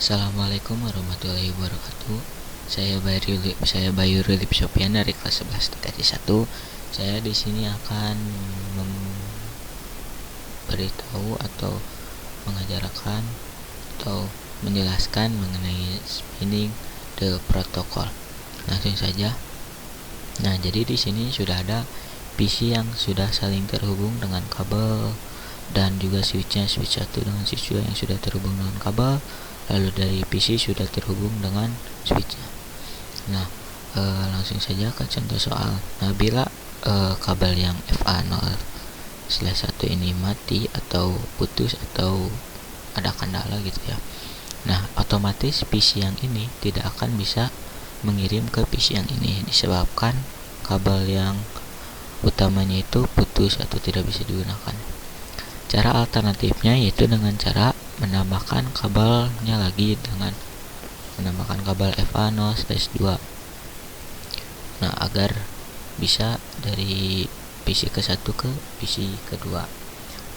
Assalamualaikum warahmatullahi wabarakatuh. Saya Bayu Rulip Sopian dari kelas 11 TKJ 1. Saya di sini akan memberitahu atau mengajarkan atau menjelaskan mengenai spinning the protocol. Langsung saja. Nah, jadi di sini sudah ada PC yang sudah saling terhubung dengan kabel dan juga switch 1 dengan switch 2 yang sudah terhubung dengan kabel. Lalu dari PC sudah terhubung dengan switch. Nah, langsung saja ke contoh soal. Nah, bila kabel yang FA0/1 ini mati atau putus atau ada kendala gitu ya. Nah, otomatis PC yang ini tidak akan bisa mengirim ke PC yang ini disebabkan kabel yang utamanya itu putus atau tidak bisa digunakan. Cara alternatifnya yaitu dengan cara menambahkan kabelnya lagi dengan menambahkan kabel FA0/2. Nah, agar bisa dari PC ke-1 ke PC kedua.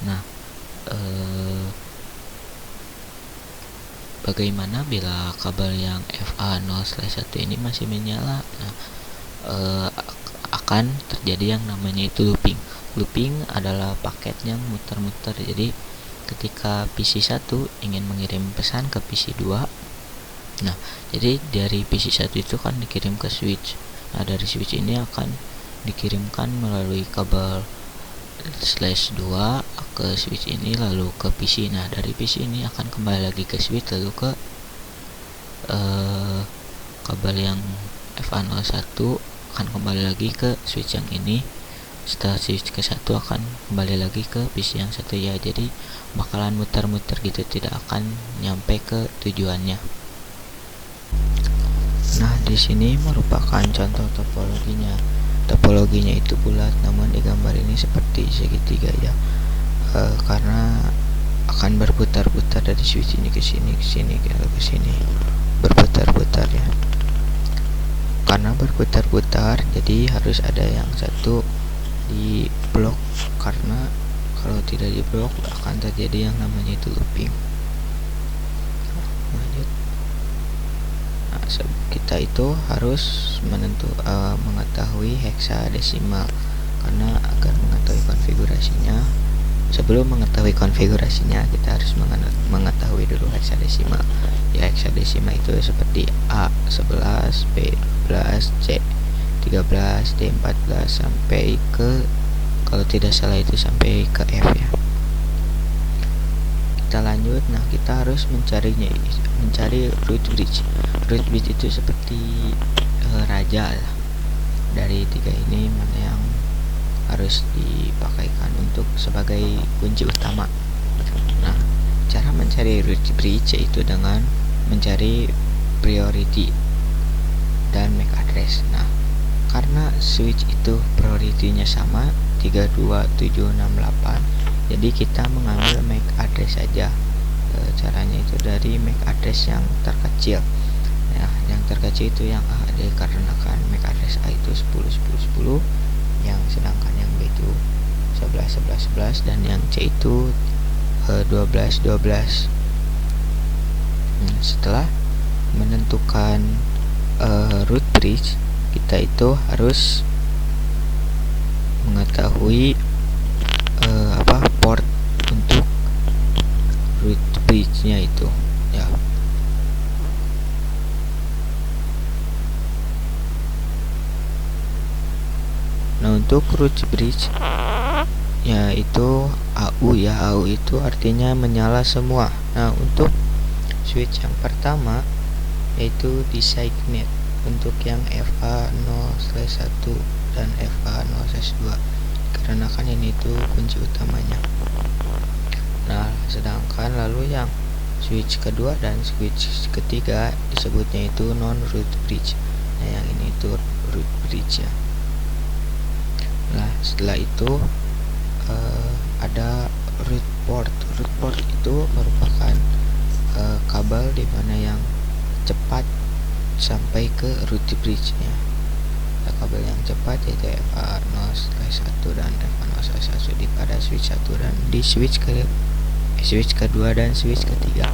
Nah, bagaimana bila kabel yang FA0/1 ini masih menyala? Nah, akan terjadi yang namanya itu looping. Looping adalah paket yang muter-muter. Jadi ketika PC 1 ingin mengirim pesan ke PC 2, nah, jadi dari PC 1 itu kan dikirim ke switch. Nah, dari switch ini akan dikirimkan melalui kabel /2 ke switch ini lalu ke PC. Nah, dari PC ini akan kembali lagi ke switch lalu ke kabel yang FA01 akan kembali lagi ke switch yang ini. Setelah switch ke-1 akan kembali lagi ke PC yang satu ya. Jadi bakalan muter-muter gitu, tidak akan nyampe ke tujuannya. Nah, di sini merupakan contoh topologinya. Topologinya itu bulat, namun di gambar ini seperti segitiga ya. Karena akan berputar-putar dari switch ini ke sini, ke sini, ke sini. Berputar-putar ya. Karena berputar-putar, jadi harus ada yang satu di blok, karena kalau tidak di blok akan terjadi yang namanya itu looping. Lanjut. Nah, kita itu harus mengetahui heksadesimal, karena agar mengetahui konfigurasinya, sebelum mengetahui konfigurasinya kita harus mengetahui dulu heksadesimal. Ya, heksadesimal itu seperti A11, B12, C13, D14 sampai ke, kalau tidak salah itu sampai ke F ya. Kita lanjut. Nah, kita harus mencari root bridge. Root bridge itu seperti raja lah. Dari tiga ini mana yang harus dipakaikan untuk sebagai kunci utama. Nah, cara mencari root bridge yaitu dengan mencari priority dan MAC address. Nah, karena switch itu priority-nya sama 32768, jadi kita mengambil MAC address saja. Caranya itu dari MAC address yang terkecil ya. Yang terkecil itu yang A, dikarenakan MAC address A itu 10 10 10, yang sedangkan yang B itu 11 11 11, dan yang C itu 12 12. Setelah menentukan root bridge, kita itu harus mengetahui port untuk root bridge-nya itu ya. Nah, untuk root bridge yaitu AU ya. AU itu artinya menyala semua. Nah, untuk switch yang pertama yaitu di segment untuk yang FA0/1 dan FA0/2, karena kan ini tuh kunci utamanya. Nah, sedangkan lalu yang switch kedua dan switch ketiga disebutnya itu non root bridge. Nah, yang ini itu root bridge ya. Nah, setelah itu ada root port. Root port itu merupakan kabel di mana yang cepat sampai ke root bridge-nya. Kabel yang cepat yaitu FA0/1 dan FA0/1 di pada switch 1 dan di switch switch kedua dan switch ketiga.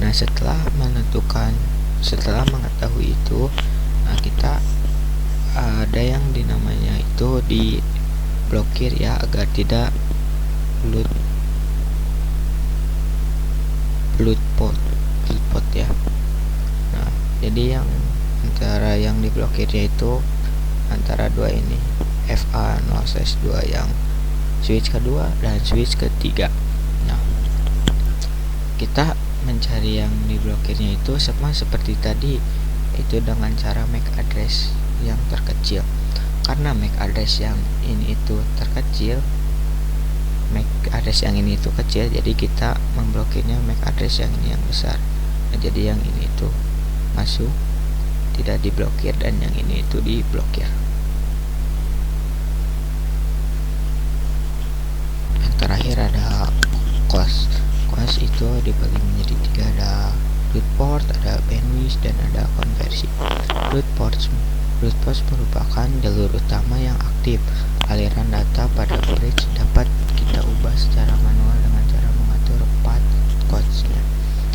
Nah, setelah mengetahui itu, nah kita ada yang dinamanya itu di blokir ya, agar tidak blood pot ya. Nah, jadi yang antara yang diblokirnya itu antara dua ini, FA0/2 yang switch kedua dan switch ketiga. Nah, kita mencari yang diblokirnya itu sama seperti tadi, itu dengan cara MAC address yang terkecil. Karena MAC address yang ini itu terkecil, MAC address yang ini itu kecil, jadi kita memblokirnya MAC address yang ini yang besar. Nah, jadi yang ini itu masuk, tidak diblokir, dan yang ini itu diblokir. Yang terakhir ada cost itu dibagi menjadi 3, ada root port, ada bandwidth, dan ada konversi. Root port merupakan jalur utama yang aktif. Aliran data pada bridge dapat kita ubah secara manual dengan cara mengatur path codes-nya.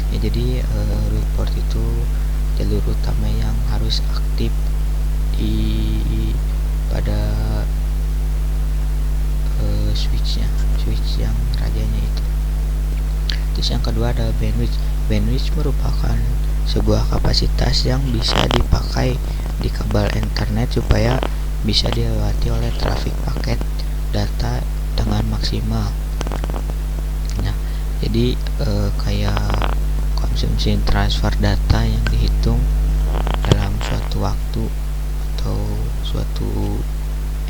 Ya, jadi root port itu jalur utama yang harus aktif pada switch yang rajanya itu. Terus yang kedua ada bandwidth. Bandwidth merupakan sebuah kapasitas yang bisa dipakai di kabel internet supaya bisa dilewati oleh trafik paket data dengan maksimal. Nah, jadi kayak konsumsi transfer data yang dihitung dalam suatu waktu atau suatu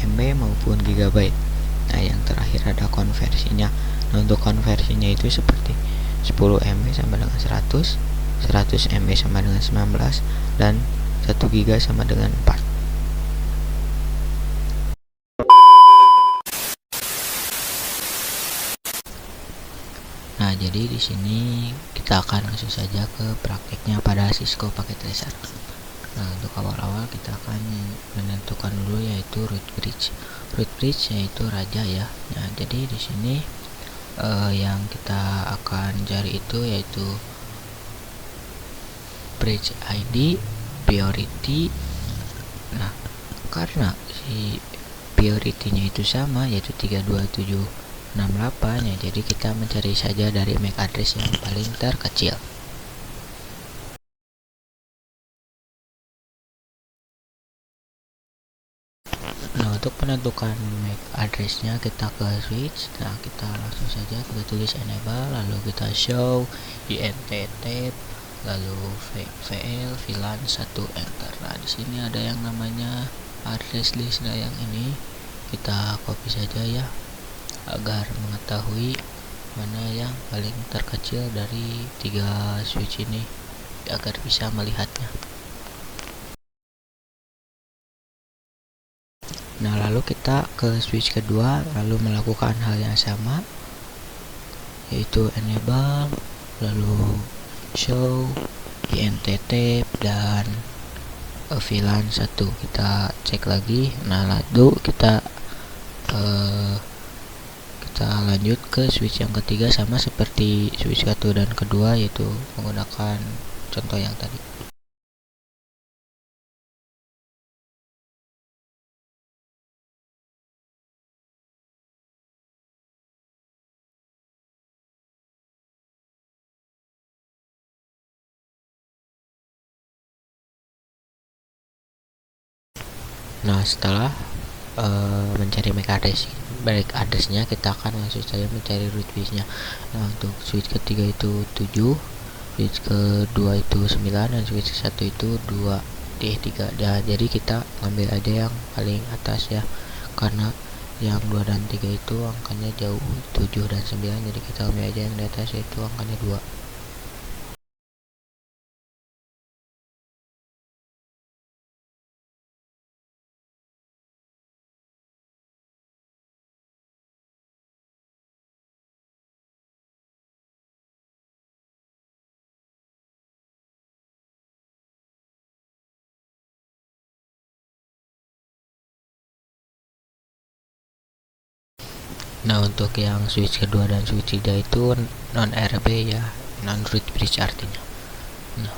MB maupun gigabyte. Nah, yang terakhir ada konversinya. Nah, untuk konversinya itu seperti 10 MB sama dengan 100, 100 MB sama dengan 19, dan 1 GB sama dengan 4. Nah, jadi di sini kita akan langsung saja ke prakteknya pada Cisco Packet Tracer. Nah, untuk awal-awal kita akan menentukan dulu yaitu root bridge. Root bridge yaitu raja ya. Nah, jadi di sini yang kita akan cari itu yaitu bridge ID, priority. Nah, karena si priority-nya itu sama yaitu 32768 ya, jadi kita mencari saja dari MAC address yang paling terkecil. Nah, untuk menentukan MAC addressnya kita ke switch. Nah, kita langsung saja kita tulis enable, lalu kita show int tab, lalu vl VLAN 1 enter. Nah, di sini ada yang namanya address list. Nah, yang ini kita copy saja ya, agar mengetahui mana yang paling terkecil dari 3 switch ini, agar bisa melihatnya. Nah, lalu kita ke switch kedua, lalu melakukan hal yang sama, yaitu enable, lalu show int tab, dan VLAN 1 kita cek lagi. Nah, lalu kita lanjut ke switch yang ketiga, sama seperti switch 1 dan kedua, yaitu menggunakan contoh yang tadi. Nah, setelah mencari MAC address-nya, kita akan langsung saja mencari root bridge-nya. Nah, untuk switch ketiga itu 7, switch kedua itu 9, dan switch satu itu 3. Dan jadi kita ambil aja yang paling atas ya, karena yang 2 dan 3 itu angkanya jauh, 7 dan 9, jadi kita ambil aja yang di atas, yaitu angkanya 2. Nah, untuk yang switch kedua dan switch 3 itu non RB ya, non root bridge artinya. Nah,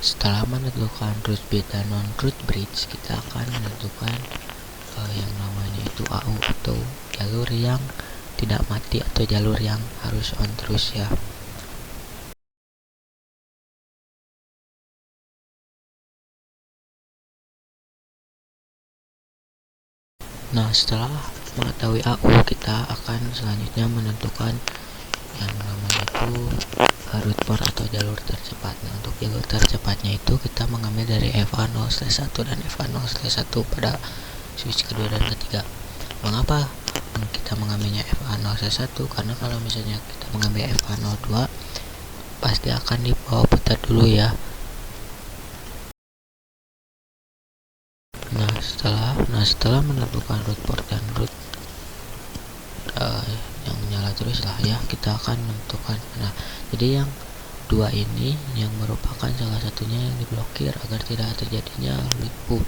setelah menentukan root bridge dan non root bridge, kita akan menentukan yang namanya itu AU atau jalur yang tidak mati atau jalur yang harus on terus ya. Nah, setelah mengetahui AU, kita akan selanjutnya menentukan yang namanya itu root port atau jalur tercepat. Nah, untuk jalur tercepatnya itu kita mengambil dari FA0/1 dan FA0/1 pada switch kedua dan ketiga. Mengapa kita mengambilnya FA0/1? Karena kalau misalnya kita mengambil FA02 pasti akan dibawa putar dulu ya. Setelah menentukan root port dan root yang menyala terus lah ya, kita akan menentukan. Nah, jadi yang dua ini yang merupakan salah satunya yang diblokir agar tidak terjadinya liput.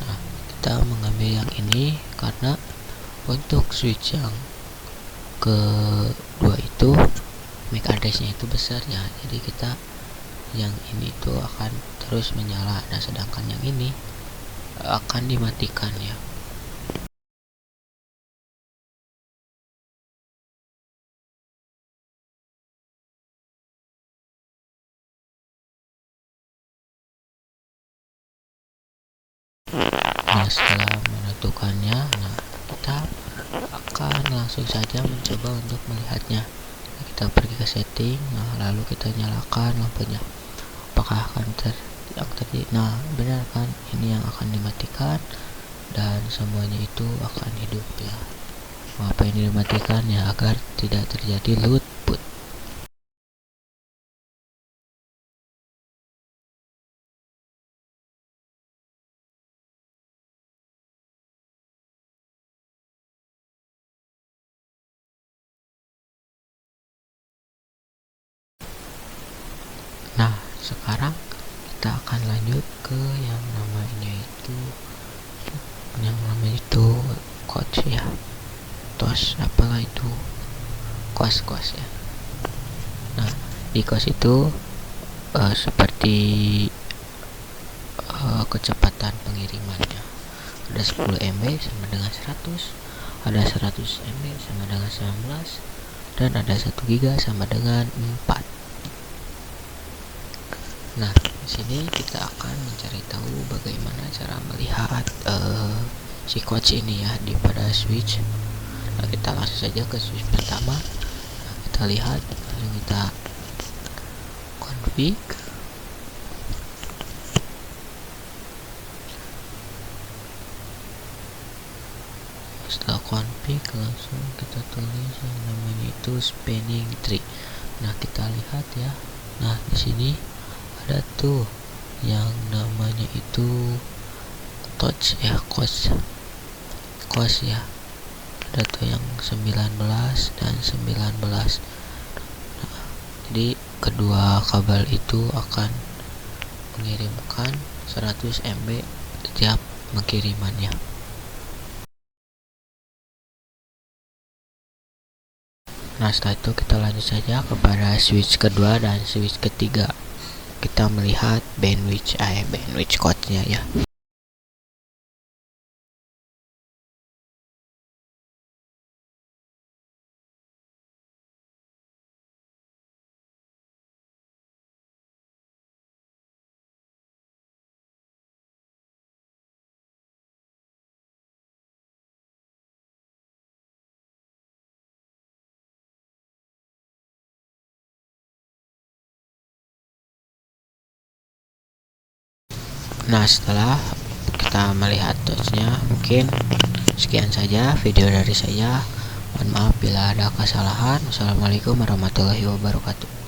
Nah, kita mengambil yang ini karena untuk switch yang kedua itu MAC address-nya itu besar ya, jadi kita yang ini tuh akan terus menyala. Nah, sedangkan yang ini akan dimatikan ya. Nah, setelah menentukannya, nah kita akan langsung saja mencoba untuk melihatnya. Nah, kita pergi ke setting, nah lalu kita nyalakan lampunya. Apakah akan yang tadi? Nah, benar kan, ini yang akan dimatikan dan semuanya itu akan hidup ya. Apa ini dimatikan ya, agar tidak terjadi lutput. Nah, sekarang kita akan lanjut ke yang namanya itu coach ya, tos apalah itu, kos ya. Nah, di kos itu seperti kecepatan pengirimannya ada 10 MB sama dengan 100, ada 100 MB sama dengan 19, dan ada 1 GB sama dengan 4. Nah, di sini kita akan mencari tahu bagaimana cara melihat si coach ini ya di pada switch. Nah, kita langsung saja ke switch pertama. Nah, kita lihat, lalu kita config. Setelah config, langsung kita tulis yang namanya itu spanning tree. Nah, kita lihat ya. Nah, di sini ada tuh yang namanya itu touch ya, cost ya. Ada tuh yang 19 dan 19. Nah, jadi kedua kabel itu akan mengirimkan 100 MB setiap pengirimannya. Nah, setelah itu kita lanjut saja kepada switch kedua dan switch ketiga. Kita melihat bandwidth code-nya ya. Nah, setelah kita melihat touch-nya, mungkin sekian saja video dari saya. Mohon maaf bila ada kesalahan. Wassalamualaikum warahmatullahi wabarakatuh.